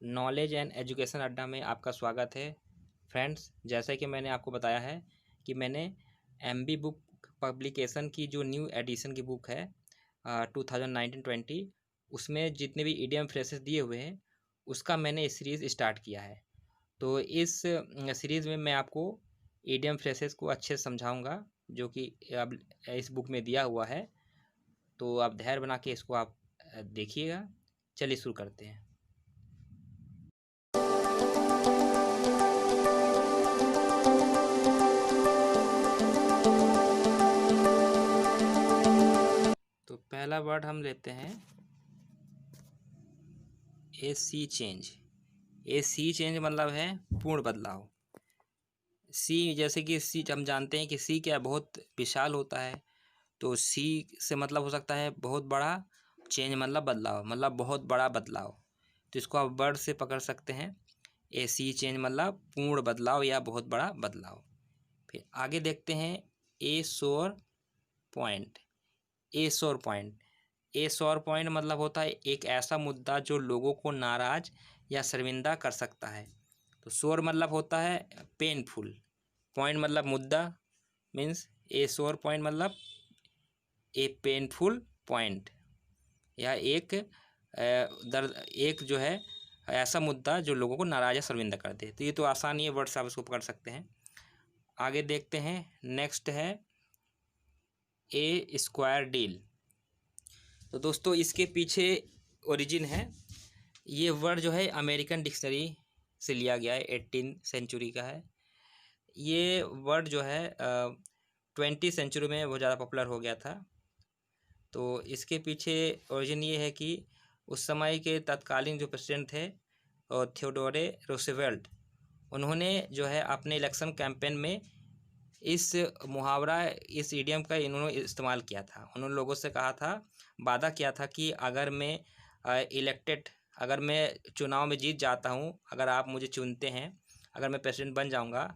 Knowledge and education अड्डा में आपका स्वागत है। फ्रेंड्स, जैसा कि मैंने आपको बताया है कि मैंने एमबी बुक पब्लिकेशन की जो न्यू एडिशन की बुक है 2019-20 उसमें जितने भी इडियम फ्रेजेस दिए हुए हैं उसका मैंने इस सीरीज़ स्टार्ट किया है। तो इस सीरीज़ में मैं आपको इडियम फ्रेजेस को अच्छे से समझाऊंगा जो कि अब इस बुक में दिया हुआ है। तो आप धैर्य बना के इसको आप देखिएगा। चलिए शुरू करते हैं। तो पहला वर्ड हम लेते हैं ए सी चेंज। ए सी चेंज मतलब है पूर्ण बदलाव। सी जैसे कि सी हम जानते हैं कि सी क्या बहुत विशाल होता है, तो सी से मतलब हो सकता है बहुत बड़ा, चेंज मतलब बदलाव, मतलब बहुत बड़ा बदलाव। तो इसको आप वर्ड से पकड़ सकते हैं। ए सी चेंज मतलब पूर्ण बदलाव या बहुत बड़ा बदलाव। फिर आगे देखते हैं ए सोर पॉइंट। ए सोर पॉइंट, ए सोर पॉइंट मतलब होता है एक ऐसा मुद्दा जो लोगों को नाराज या शर्मिंदा कर सकता है। तो सोर मतलब होता है पेनफुल, पॉइंट मतलब मुद्दा, मीन्स ए सोर पॉइंट मतलब ए पेनफुल पॉइंट या एक दर्द, एक जो है ऐसा मुद्दा जो लोगों को नाराज या शर्मिंदा कर दे। तो ये तो आसान ही है, वर्ड्स आप इसको पकड़ सकते हैं। आगे देखते हैं, नेक्स्ट है ए स्क्वायर डील। तो दोस्तों इसके पीछे ओरिजिन है, ये वर्ड जो है अमेरिकन डिक्शनरी से लिया गया है, 18th सेंचुरी का है। ये वर्ड जो है 20th सेंचुरी में बहुत ज़्यादा पॉपुलर हो गया था। तो इसके पीछे ओरिजिन ये है कि उस समय के तत्कालीन जो प्रेसिडेंट थे थियोडोरे रूजवेल्ट, उन्होंने जो है अपने इलेक्शन कैंपेन में इस मुहावरा, इस इडियम का इन्होंने इस्तेमाल किया था। उन्होंने लोगों से कहा था, वादा किया था कि अगर मैं अगर मैं चुनाव में जीत जाता हूँ, अगर आप मुझे चुनते हैं, अगर मैं प्रेसिडेंट बन जाऊँगा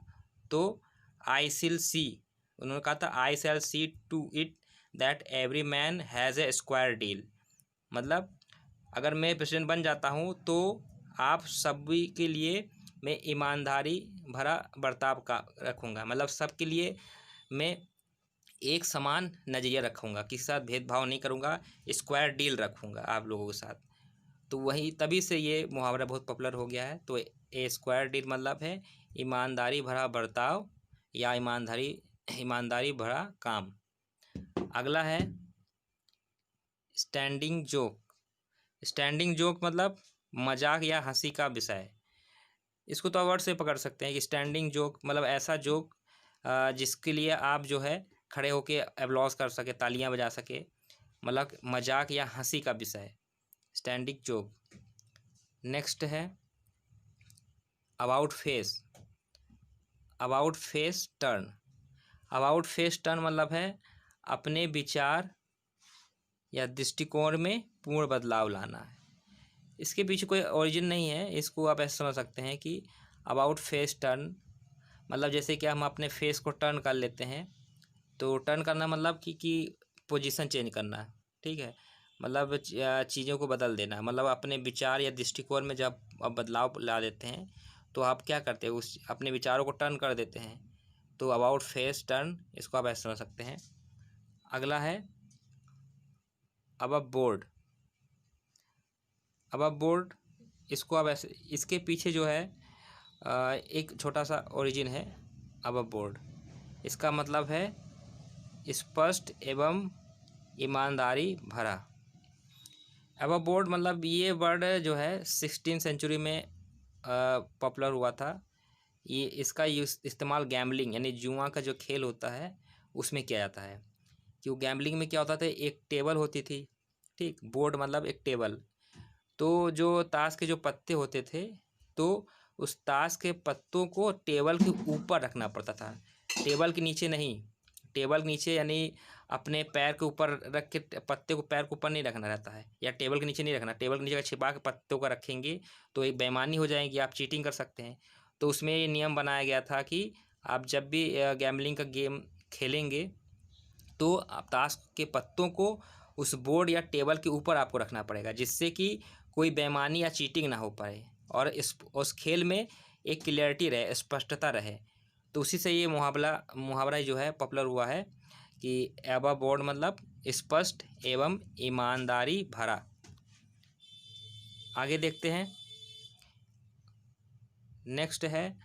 तो आई शिल सी, उन्होंने कहा था I shall see to it that every man has a square deal. मतलब अगर मैं प्रेसिडेंट बन जाता हूँ तो आप सभी के लिए मैं ईमानदारी भरा बर्ताव का रखूँगा, मतलब सबके लिए मैं एक समान नज़रिया रखूँगा, किसी के साथ भेदभाव नहीं करूँगा, स्क्वायर डील रखूँगा आप लोगों के साथ। तो वही तभी से ये मुहावरा बहुत पॉपुलर हो गया है। तो ए स्क्वायर डील मतलब है ईमानदारी भरा बर्ताव या ईमानदारी भरा काम। अगला है स्टैंडिंग जोक। स्टैंडिंग जोक मतलब मजाक या हंसी का विषय। इसको तो वर्ड से पकड़ सकते हैं कि स्टैंडिंग जोक मतलब ऐसा जोक जिसके लिए आप जो है खड़े होके एप्लॉज कर सके, तालियां बजा सके, मतलब मजाक या हंसी का विषय, स्टैंडिंग जोक। नेक्स्ट है about face. About face turn. About face turn मतलब है अपने विचार या दृष्टिकोण में पूर्ण बदलाव लाना है। इसके पीछे कोई ओरिजिन नहीं है, इसको आप ऐसे समझ सकते हैं कि अबाउट फेस टर्न मतलब जैसे कि हम अपने फेस को टर्न कर लेते हैं, तो टर्न करना मतलब कि पोजीशन चेंज करना, ठीक है, मतलब चीज़ों को बदल देना, मतलब अपने विचार या दृष्टिकोण में जब आप बदलाव ला देते हैं तो आप क्या करते हैं, उस अपने विचारों को टर्न कर देते हैं। तो अबाउट फेस टर्न, इसको आप ऐसे समझ सकते हैं। अगला है अबव बोर्ड। अबव बोर्ड, इसको आप ऐसे, इसके पीछे जो है एक छोटा सा ओरिजिन है अबव बोर्ड। इसका मतलब है स्पष्ट एवं ईमानदारी भरा। अबव बोर्ड मतलब ये वर्ड जो है 16th सेंचुरी में पॉपुलर हुआ था। ये इसका इस्तेमाल गैम्बलिंग यानी जुआ का जो खेल होता है उसमें किया जाता है। कि वो गैम्बलिंग में क्या होता था, एक टेबल होती थी, ठीक, बोर्ड मतलब एक टेबल, तो जो ताश के जो पत्ते होते थे तो उस ताश के पत्तों को टेबल के ऊपर रखना पड़ता था, टेबल के नीचे नहीं। टेबल के नीचे यानी अपने पैर के ऊपर रख के, पत्ते को पैर के ऊपर नहीं रखना रहता है, या टेबल के नीचे नहीं रखना। टेबल के नीचे छिपा के पत्तों का रखेंगे तो एक बेईमानी हो जाएगी, आप चीटिंग कर सकते हैं। तो उसमें ये नियम बनाया गया था कि आप जब भी गैम्बलिंग का गेम खेलेंगे तो आप ताश के पत्तों को उस बोर्ड या टेबल के ऊपर आपको रखना पड़ेगा, जिससे कि कोई बेईमानी या चीटिंग ना हो पाए। और इस उस खेल में एक क्लियरिटी रहे, स्पष्टता रहे। तो उसी से ये मुहावरा जो है पॉपुलर हुआ है कि एबव बोर्ड मतलब स्पष्ट एवं ईमानदारी भरा। आगे देखते हैं। नेक्स्ट है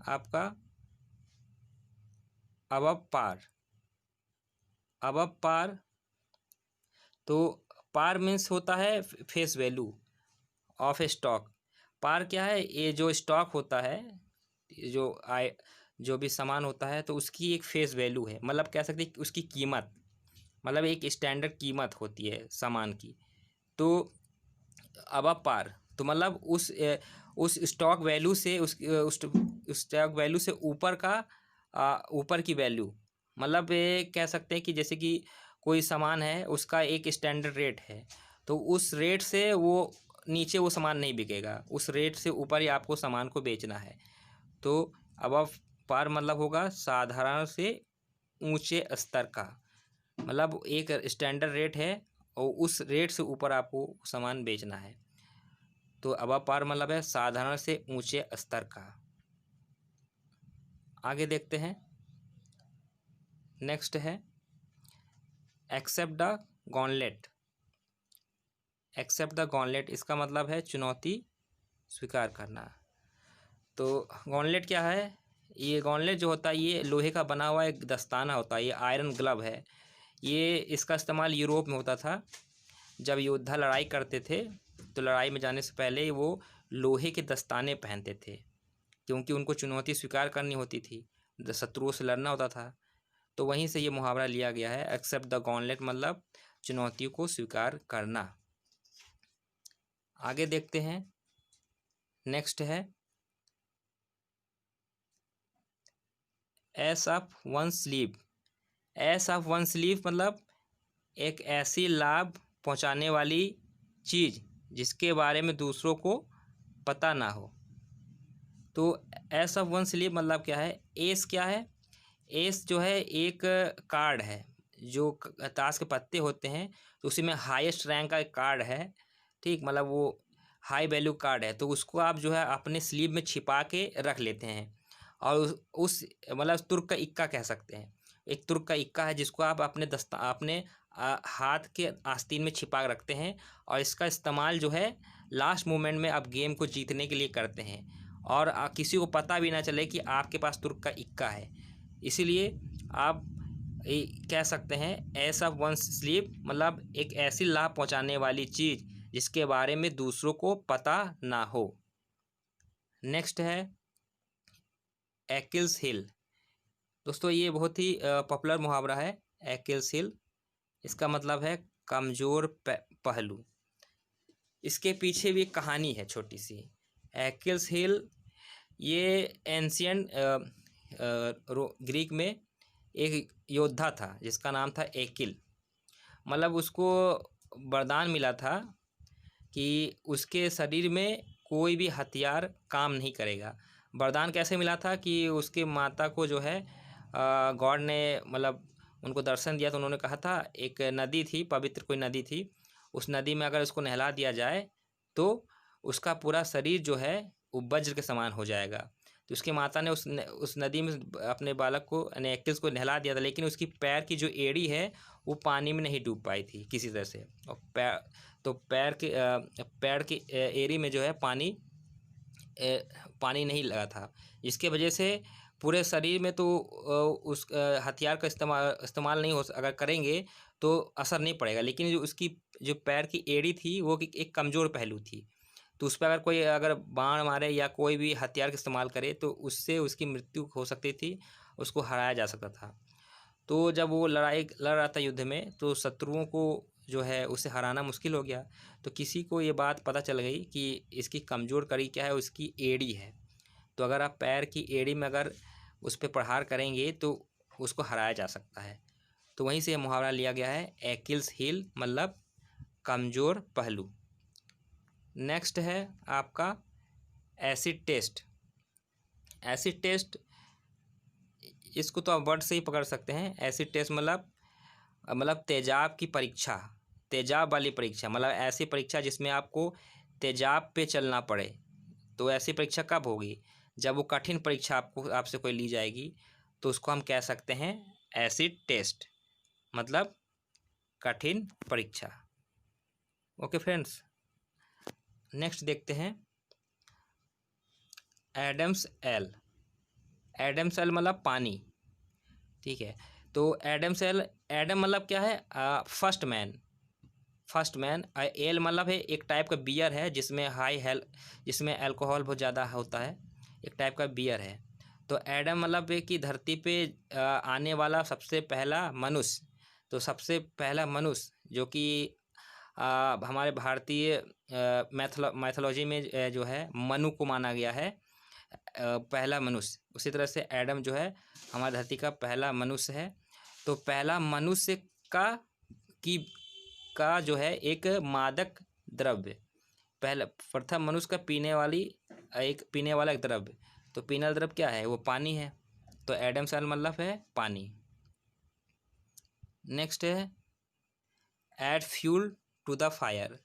आपका अबव पार। अबव पार, तो पार मीन्स होता है फेस वैल्यू ऑफ स्टॉक। पार क्या है? ये जो स्टॉक होता है, जो भी सामान होता है, तो उसकी एक फेस वैल्यू है, मतलब कह सकते हैं उसकी कीमत, मतलब एक स्टैंडर्ड कीमत होती है सामान की। तो अबव पार तो मतलब उस स्टॉक वैल्यू से उस स्टॉक वैल्यू से ऊपर की वैल्यू, मतलब ये कह सकते हैं कि जैसे कि कोई सामान है, उसका एक स्टैंडर्ड रेट है, तो उस रेट से वो नीचे वो सामान नहीं बिकेगा, उस रेट से ऊपर ही आपको सामान को बेचना है। तो अबव पार मतलब होगा साधारण से ऊंचे स्तर का, मतलब एक स्टैंडर्ड रेट है और उस रेट से ऊपर आपको सामान बेचना है। तो अबव पार मतलब है साधारण से ऊंचे स्तर का। आगे देखते हैं। नेक्स्ट है accept the gauntlet. Accept the gauntlet, इसका मतलब है चुनौती स्वीकार करना। तो गॉन्टलेट क्या है? ये गॉन्टलेट जो होता है ये लोहे का बना हुआ एक दस्ताना होता है, ये आयरन ग्लव है। ये इसका इस्तेमाल यूरोप में होता था। जब योद्धा लड़ाई करते थे तो लड़ाई में जाने से पहले वो लोहे के दस्ताने पहनते थे, क्योंकि उनको चुनौती स्वीकार करनी होती थी, शत्रुओं से लड़ना होता था। तो वहीं से ये मुहावरा लिया गया है, एक्सेप्ट द गॉन्टलेट मतलब चुनौतियों को स्वीकार करना। आगे देखते हैं। नेक्स्ट है S of one sleeve. S of one sleeve मतलब एक ऐसी लाभ पहुंचाने वाली चीज़ जिसके बारे में दूसरों को पता ना हो। तो एस ऑफ वन स्लीव मतलब क्या है? एस क्या है? एस जो है एक कार्ड है, जो ताश के पत्ते होते हैं, तो उसी में हाईएस्ट रैंक का एक कार्ड है, ठीक, मतलब वो हाई वैल्यू कार्ड है, तो उसको आप जो है अपने स्लीव में छिपा के रख लेते हैं। और उस मतलब तुर्क का इक्का कह सकते हैं। एक तुर्क का इक्का है जिसको आप अपने हाथ के आस्तीन में छिपा के रखते हैं, और इसका इस्तेमाल जो है लास्ट मोमेंट में आप गेम को जीतने के लिए करते हैं, और किसी को पता भी ना चले कि आपके पास तुर्क का इक्का है। इसीलिए आप कह सकते हैं एस ऑफ वन स्लीव मतलब एक ऐसी लाभ पहुंचाने वाली चीज़ जिसके बारे में दूसरों को पता ना हो। नेक्स्ट है एक्किल्स हिल। दोस्तों ये बहुत ही पॉपुलर मुहावरा है, एक्किल्स हिल। इसका मतलब है कमज़ोर पहलू। इसके पीछे भी एक कहानी है छोटी सी। एक्किल्स हिल ये एंशियंट ग्रीक में एक योद्धा था जिसका नाम था एकिल। मतलब उसको वरदान मिला था कि उसके शरीर में कोई भी हथियार काम नहीं करेगा। वरदान कैसे मिला था कि उसके माता को जो है गॉड ने मतलब उनको दर्शन दिया, तो उन्होंने कहा था एक नदी थी, पवित्र कोई नदी थी, उस नदी में अगर उसको नहला दिया जाए तो उसका पूरा शरीर जो है वो वज्र के समान हो जाएगा। तो उसकी माता ने उस नदी में अपने बालक को यानी एक्किल्स को नहला दिया था, लेकिन उसकी पैर की जो एड़ी है वो पानी में नहीं डूब पाई थी किसी तरह से, और पैर की एड़ी में जो है पानी नहीं लगा था, जिसके वजह से पूरे शरीर में तो उस हथियार का इस्तेमाल नहीं हो, अगर करेंगे तो असर नहीं पड़ेगा, लेकिन जो उसकी जो पैर की एड़ी थी वो एक कमज़ोर पहलू थी, तो उस पर अगर बाण मारे या कोई भी हथियार का इस्तेमाल करे तो उससे उसकी मृत्यु हो सकती थी, उसको हराया जा सकता था। तो जब वो लड़ाई लड़ रहा था युद्ध में, तो शत्रुओं को जो है उसे हराना मुश्किल हो गया। तो किसी को ये बात पता चल गई कि इसकी कमज़ोर कड़ी क्या है, उसकी एड़ी है। तो अगर आप पैर की एड़ी में अगर उस पर प्रहार करेंगे तो उसको हराया जा सकता है। तो वहीं से यह मुहावरा लिया गया है, एक्किल्स हील मतलब कमज़ोर पहलू। नेक्स्ट है आपका एसिड टेस्ट। एसिड टेस्ट, इसको तो आप वर्ड से ही पकड़ सकते हैं। एसिड टेस्ट मतलब तेजाब की परीक्षा, तेजाब वाली परीक्षा, मतलब ऐसी परीक्षा जिसमें आपको तेजाब पे चलना पड़े। तो ऐसी परीक्षा कब होगी? जब वो कठिन परीक्षा आपसे कोई ली जाएगी, तो उसको हम कह सकते हैं एसिड टेस्ट, मतलब कठिन परीक्षा। ओके फ्रेंड्स, नेक्स्ट देखते हैं एडम्स एल। एडम्स एल मतलब पानी, ठीक है। तो एडम्स एल, एडम मतलब क्या है? First man. First man. L मतलब है एक टाइप का बियर है जिसमें अल्कोहल बहुत ज़्यादा होता है, एक टाइप का बियर है। तो एडम मतलब है कि धरती पे आने वाला सबसे पहला मनुष्य। तो सबसे पहला मनुष्य जो कि हमारे भारतीय मैथोलॉजी में जो है मनु को माना गया है पहला मनुष्य। उसी तरह से एडम जो है हमारी धरती का पहला मनुष्य है। तो पहला मनुष्य का जो है एक मादक द्रव्य, पहला प्रथम मनुष्य का पीने वाला एक द्रव्य। तो पीने वाला द्रव्य क्या है? वो पानी है। तो एडम सेल मतलब है पानी। नेक्स्ट है add fuel to the fire.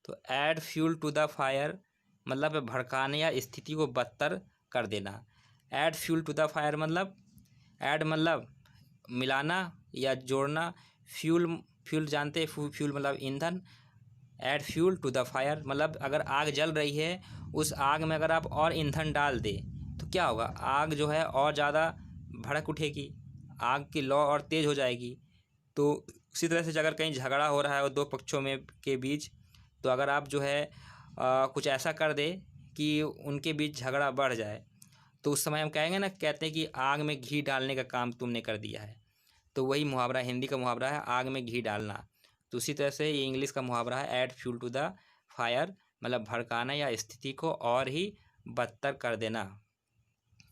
तो add fuel to the fire मतलब है भड़काने या स्थिति को बदतर कर देना। Add fuel to the fire मतलब, ऐड मतलब मिलाना या जोड़ना, फ्यूल जानते हैं, फ्यूल मतलब ईंधन। Add fuel to the fire मतलब अगर आग जल रही है, उस आग में अगर आप और ईंधन डाल दें तो क्या होगा? आग जो है और ज़्यादा भड़क उठेगी, आग की लौ और तेज़ हो जाएगी। तो उसी तरह से अगर कहीं झगड़ा हो रहा है और दो पक्षों में के बीच, तो अगर आप जो है कुछ ऐसा कर दे कि उनके बीच झगड़ा बढ़ जाए, तो उस समय हम कहेंगे ना, कहते हैं कि आग में घी डालने का काम तुमने कर दिया है। तो वही मुहावरा, हिंदी का मुहावरा है आग में घी डालना। तो उसी तरह से ये इंग्लिश का मुहावरा है add fuel to the fire, मतलब भड़काना या स्थिति को और ही बदतर कर देना।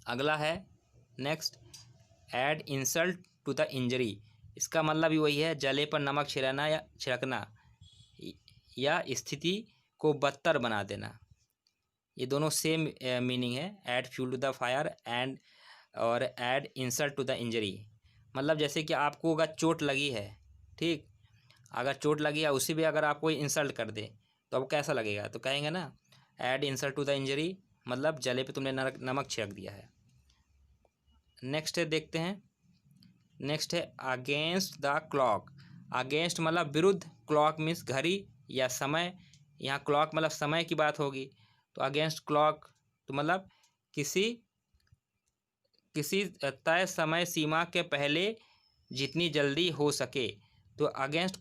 अगला है next add insult to the injury. इसका मतलब भी वही है, जले पर नमक छिड़कना या स्थिति को बदतर बना देना। ये दोनों सेम मीनिंग है, add fuel to the fire और add insult to the injury. मतलब जैसे कि आपको अगर चोट लगी है, ठीक, अगर चोट लगी है उसी भी अगर आप कोई इंसल्ट कर दे तो अब कैसा लगेगा? तो कहेंगे ना add insult to the injury, मतलब जले पे तुमने नमक छिड़क दिया है। नेक्स्ट है, देखते हैं, नेक्स्ट है अगेंस्ट द क्लॉक। अगेंस्ट मतलब विरुद्ध, क्लॉक मीन्स घड़ी या समय, यहाँ क्लॉक मतलब समय की बात होगी। तो अगेंस्ट क्लॉक तो मतलब किसी तय समय सीमा के पहले जितनी जल्दी हो सके। तो अगेंस्ट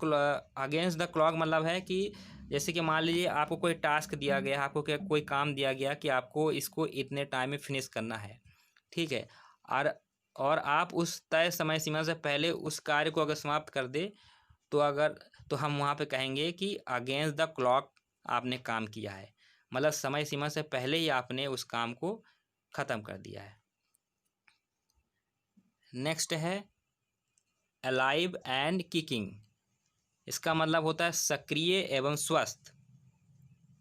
द क्लॉक मतलब है कि जैसे कि मान लीजिए आपको कोई टास्क दिया गया, आपको कोई काम दिया गया कि आपको इसको इतने टाइम में फिनिश करना है, ठीक है, और आप उस तय समय सीमा से पहले उस कार्य को अगर समाप्त कर दे तो हम वहाँ पे कहेंगे कि अगेंस्ट द क्लॉक आपने काम किया है, मतलब समय सीमा से पहले ही आपने उस काम को ख़त्म कर दिया है। नेक्स्ट है अलाइव एंड किकिंग। इसका मतलब होता है सक्रिय एवं स्वस्थ।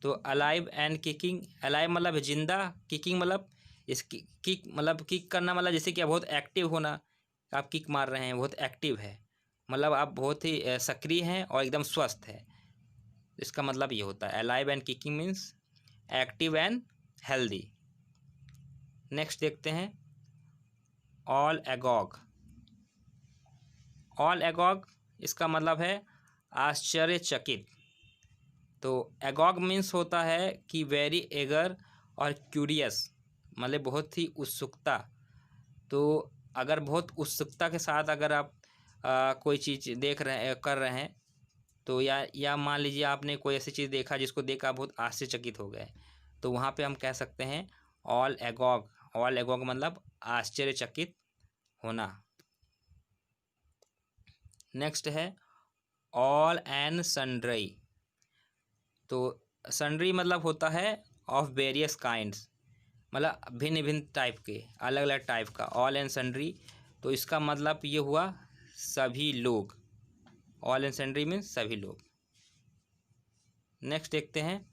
तो अलाइव एंड किकिंग, अलाइव मतलब जिंदा, किकिंग मतलब किक करना, मतलब जैसे कि आप बहुत एक्टिव होना, आप किक मार रहे हैं, बहुत एक्टिव है, मतलब आप बहुत ही सक्रिय हैं और एकदम स्वस्थ है। इसका मतलब ये होता है alive and kicking means active and healthy. Next देखते हैं ऑल एगॉग। ऑल एगॉग इसका मतलब है आश्चर्यचकित। तो एगॉग मीन्स होता है कि वेरी एगर और क्यूरियस, मतलब बहुत ही उत्सुकता। तो अगर बहुत उत्सुकता के साथ अगर आप कोई चीज़ कर रहे हैं, तो या मान लीजिए आपने कोई ऐसी चीज़ देखा जिसको देख आप बहुत आश्चर्यचकित हो गए, तो वहाँ पे हम कह सकते हैं ऑल एगॉग। ऑल एगॉग मतलब आश्चर्यचकित होना। नेक्स्ट है ऑल एंड सन्ड्री। तो सन्ड्री मतलब होता है ऑफ वेरियस काइंड्स, मतलब भिन्न भिन्न टाइप के, अलग अलग टाइप का, ऑल एंड सन्ड्री। तो इसका मतलब ये हुआ सभी लोग, ऑल एंड सन्ड्री मीन्स सभी लोग। नेक्स्ट देखते हैं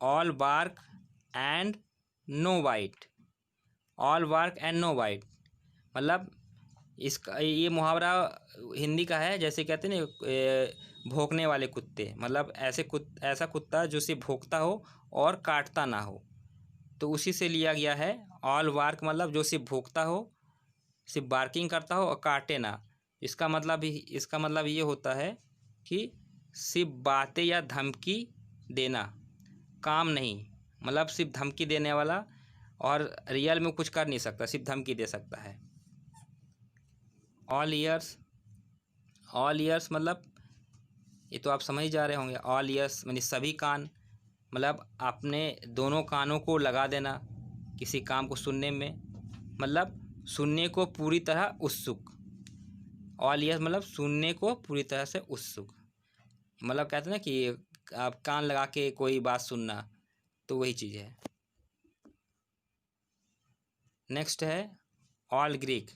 all bark and no bite. All bark and no bite मतलब इसका ये मुहावरा हिंदी का है, जैसे कहते हैं ना भौंकने वाले कुत्ते, मतलब ऐसा कुत्ता जो सिर्फ भौंकता हो और काटता ना हो, तो उसी से लिया गया है। ऑल बार्क मतलब जो सिर्फ भौंकता हो, सिर्फ बार्किंग करता हो और काटे ना। इसका मतलब ये होता है कि सिर्फ बातें या धमकी देना, काम नहीं, मतलब सिर्फ धमकी देने वाला और रियल में कुछ कर नहीं सकता, सिर्फ धमकी दे सकता है। ऑल ईयर्स मतलब ये तो आप समझ ही जा रहे होंगे। ऑल ईयर्स यानी सभी कान, मतलब अपने दोनों कानों को लगा देना किसी काम को सुनने में, मतलब सुनने को पूरी तरह उत्सुक। ऑल ईयर्स मतलब सुनने को पूरी तरह से उत्सुक, मतलब कहते हैं ना कि आप कान लगा के कोई बात सुनना, तो वही चीज़ है। नेक्स्ट है ऑल ग्रीक।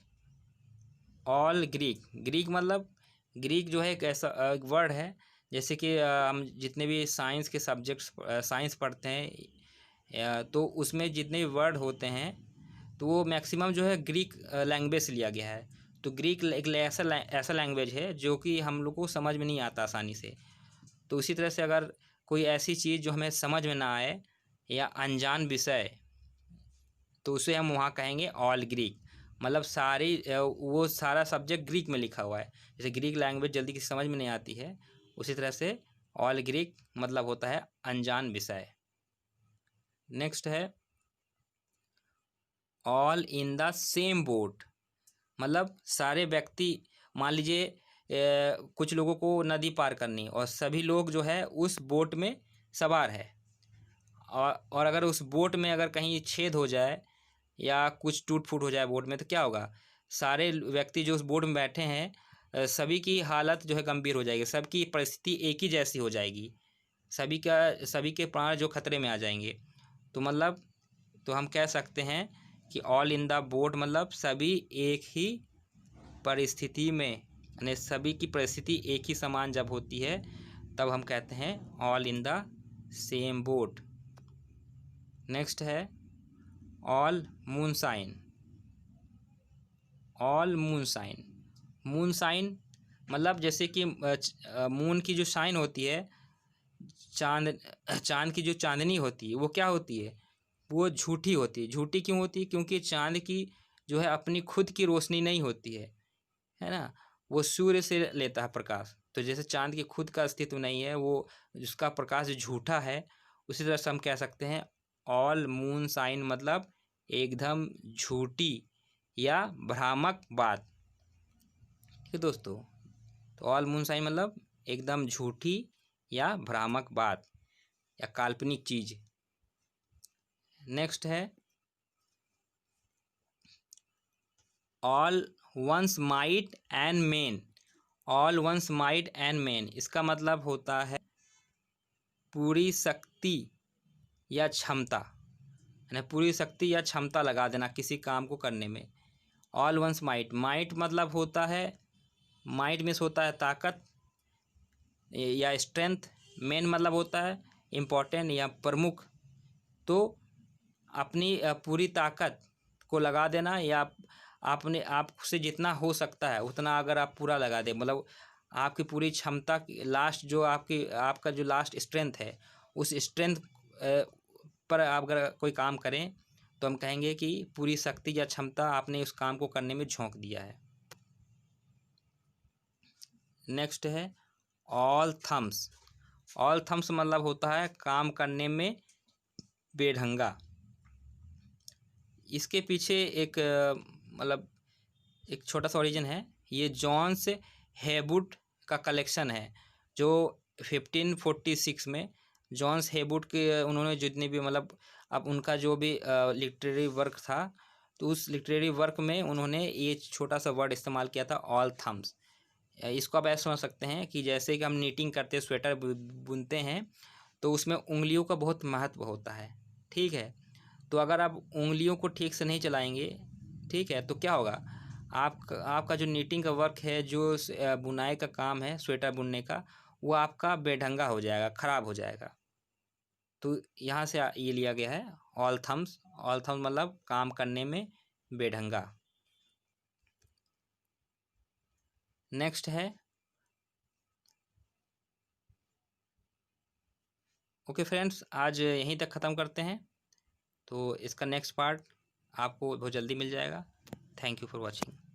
ग्रीक मतलब ग्रीक जो है एक ऐसा एक वर्ड है, जैसे कि हम जितने भी साइंस के सब्जेक्ट्स साइंस पढ़ते हैं, तो उसमें जितने भी वर्ड होते हैं तो वो मैक्सिमम जो है ग्रीक लैंग्वेज से लिया गया है। तो ग्रीक एक ऐसा लैंग्वेज है जो कि हम लोग को समझ में नहीं आता आसानी से। तो उसी तरह से अगर कोई ऐसी चीज़ जो हमें समझ में ना आए या अनजान विषय, तो उसे हम वहाँ कहेंगे ऑल ग्रीक, मतलब वो सारा सब्जेक्ट ग्रीक में लिखा हुआ है। जैसे ग्रीक लैंग्वेज जल्दी किसी समझ में नहीं आती है, उसी तरह से ऑल ग्रीक मतलब होता है अनजान विषय। नेक्स्ट है all in the same boat, मतलब सारे व्यक्ति, मान लीजिए कुछ लोगों को नदी पार करनी और सभी लोग जो है उस बोट में सवार है, और अगर उस बोट में अगर कहीं छेद हो जाए या कुछ टूट फूट हो जाए बोट में, तो क्या होगा? सारे व्यक्ति जो उस बोट में बैठे हैं, सभी की हालत जो है गंभीर हो जाएगी, सबकी परिस्थिति एक ही जैसी हो जाएगी, सभी के प्राण जो खतरे में आ जाएंगे। तो हम कह सकते हैं कि ऑल इन द बोट मतलब सभी एक ही परिस्थिति में, यानी सभी की परिस्थिति एक ही समान जब होती है, तब हम कहते हैं all in the same boat. Next है ऑल मूनशाइन। मूनशाइन मतलब जैसे कि मून की जो शाइन होती है, चांद की जो चांदनी होती है, वो क्या होती है? वो झूठी होती है। झूठी क्यों होती है? क्योंकि चांद की जो है अपनी खुद की रोशनी नहीं होती है ना, वो सूर्य से लेता है प्रकाश। तो जैसे चांद की खुद का अस्तित्व नहीं है, वो उसका प्रकाश झूठा है, उसी तरह से हम कह सकते हैं ऑल मून साइन मतलब एकदम झूठी या भ्रामक बात। ठीक है दोस्तों, तो ऑल मून साइन मतलब एकदम झूठी या भ्रामक बात या काल्पनिक चीज। नेक्स्ट है all one's might and main. All one's might and main, इसका मतलब होता है पूरी शक्ति या क्षमता, यानी पूरी शक्ति या क्षमता लगा देना किसी काम को करने में। ऑल वंस माइट मतलब होता है, माइट मीन्स होता है ताकत या स्ट्रेंथ। मेन मतलब होता है इम्पोर्टेंट या प्रमुख। तो अपनी पूरी ताकत को लगा देना, या आपने आपसे जितना हो सकता है उतना अगर आप पूरा लगा दें, मतलब आपकी पूरी क्षमता लास्ट जो आपका जो लास्ट स्ट्रेंथ है, उस स्ट्रेंथ पर आप अगर कोई काम करें, तो हम कहेंगे कि पूरी शक्ति या क्षमता आपने उस काम को करने में झोंक दिया है। नेक्स्ट है ऑल थम्स। ऑल थम्स मतलब होता है काम करने में बेढंगा। इसके पीछे एक मतलब एक छोटा सा ओरिजिन है। ये जॉन्स हेवुड का कलेक्शन है, जो 1546 में जॉन्स हेवुड के उन्होंने जितने भी मतलब अब उनका जो भी लिटरेरी वर्क था, तो उस लिटरेरी वर्क में उन्होंने ये छोटा सा वर्ड इस्तेमाल किया था ऑल थम्स। इसको आप ऐसे समझ सकते हैं कि जैसे कि हम नीटिंग करते हैं, स्वेटर बुनते हैं, तो उसमें उंगलियों का बहुत महत्व होता है। ठीक है, तो अगर आप उंगलियों को ठीक से नहीं चलाएंगे, ठीक है, तो क्या होगा? आपका जो नीटिंग का वर्क है, जो बुनाई का काम है, स्वेटर बुनने का, वो आपका बेढंगा हो जाएगा, खराब हो जाएगा। तो यहाँ से ये लिया गया है ऑल थम्स। ऑल थम्स मतलब काम करने में बेढंगा। नेक्स्ट है ओके फ्रेंड्स, आज यहीं तक ख़त्म करते हैं। तो इसका नेक्स्ट पार्ट आपको बहुत जल्दी मिल जाएगा। Thank you for watching.